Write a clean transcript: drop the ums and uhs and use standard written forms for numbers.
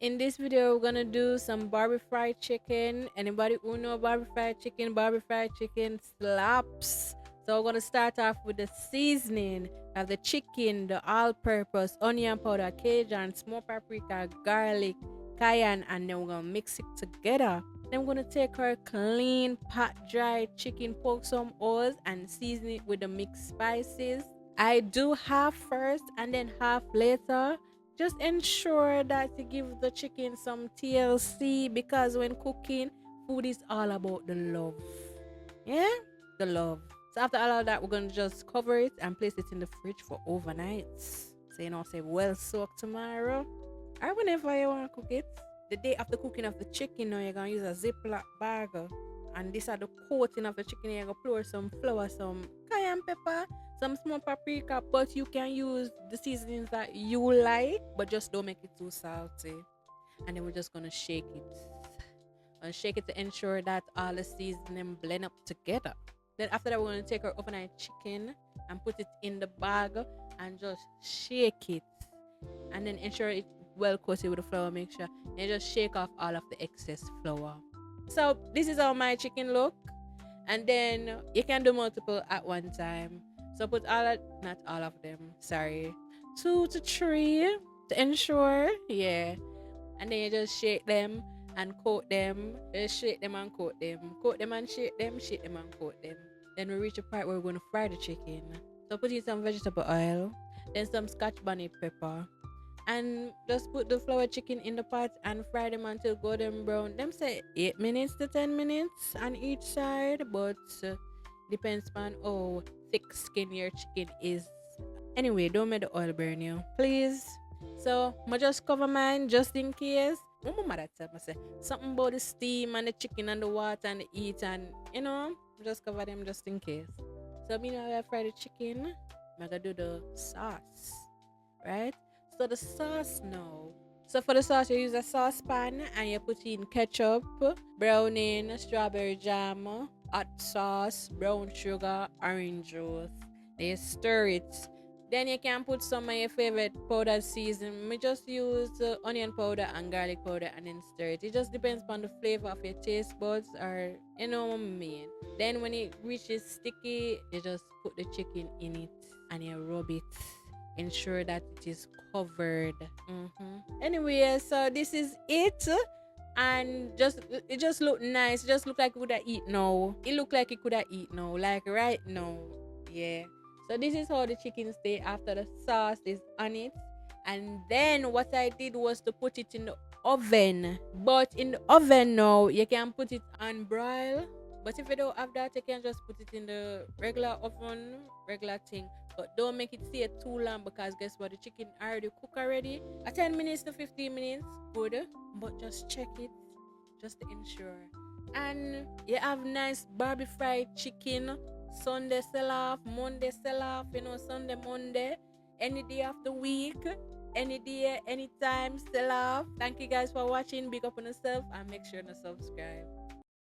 In this video, we're gonna do some barbecue fried chicken. Anybody who know barbecue fried chicken slaps. So we're gonna start off with the seasoning. Have the chicken, the all-purpose onion powder, Cajun, smoked paprika, garlic, cayenne, and then we're gonna mix it together. Then we're gonna take our clean pot dried chicken, poke some oils, and season it with the mixed spices. I do half first and then half later. Just ensure that you give the chicken some TLC because when cooking, food is all about the love. Yeah? The love. So after all of that, we're gonna just cover it and place it in the fridge for overnight. So say well soaked tomorrow. Or whenever you wanna cook it. The day after cooking of the chicken, now you're gonna use a Ziploc bag. And this are the coating of the chicken. You're gonna pour some flour, some cayenne pepper, some small paprika, but you can use the seasonings that you like, but just don't make it too salty. And then we're just gonna shake it. And shake it to ensure that all the seasoning blend up together. Then after that, we're gonna take our overnight chicken and put it in the bag and just shake it. And then ensure it well coated with the flour. Make sure and just shake off all of the excess flour. So this is how my chicken look. And then you can do multiple at one time. So put not all of them, sorry, 2 to 3 to ensure, yeah. And then you just shake them and coat them. Just shake them and coat them. Coat them and shake them and coat them. Then we reach a part where we're going to fry the chicken. So put in some vegetable oil, then some Scotch bonnet pepper. And just put the flour chicken in the pot and fry them until golden brown. Them say 8 minutes to 10 minutes on each side, but depends on how thick skin your chicken is. Anyway, don't make the oil burn you, please. So I just cover mine just in case. My mother tell me say something about the steam and the chicken and the water and the heat, and just cover them just in case. So I fry the chicken. I'm gonna do the sauce, right? So the sauce now. So for the sauce, you use a saucepan and you put in ketchup, browning, strawberry jam, hot sauce, brown sugar, orange juice. Then you stir it. Then you can put some of your favorite powder season. We just use onion powder and garlic powder and then stir it. It just depends on the flavor of your taste buds, or you know what I mean. Then when it reaches sticky, you just put the chicken in it and you rub it. Ensure that it is covered. Anyway, so this is it. And it just look nice. It just look like it could have eat now. It look like it could have eat now, like right now. Yeah. So this is how the chicken stay after the sauce is on it. And then what I did was to put it in the oven. But in the oven now, you can put it on broil. But if you don't have that, you can just put it in the regular oven, regular thing. But don't make it stay too long, because guess what? The chicken already cooked already. 10 minutes to 15 minutes, good. But just check it, just to ensure. And you have nice barbecue fried chicken. Sunday sell off, Monday sell off, Sunday, Monday. Any day of the week, any day, anytime sell off. Thank you guys for watching. Big up on yourself and make sure to subscribe.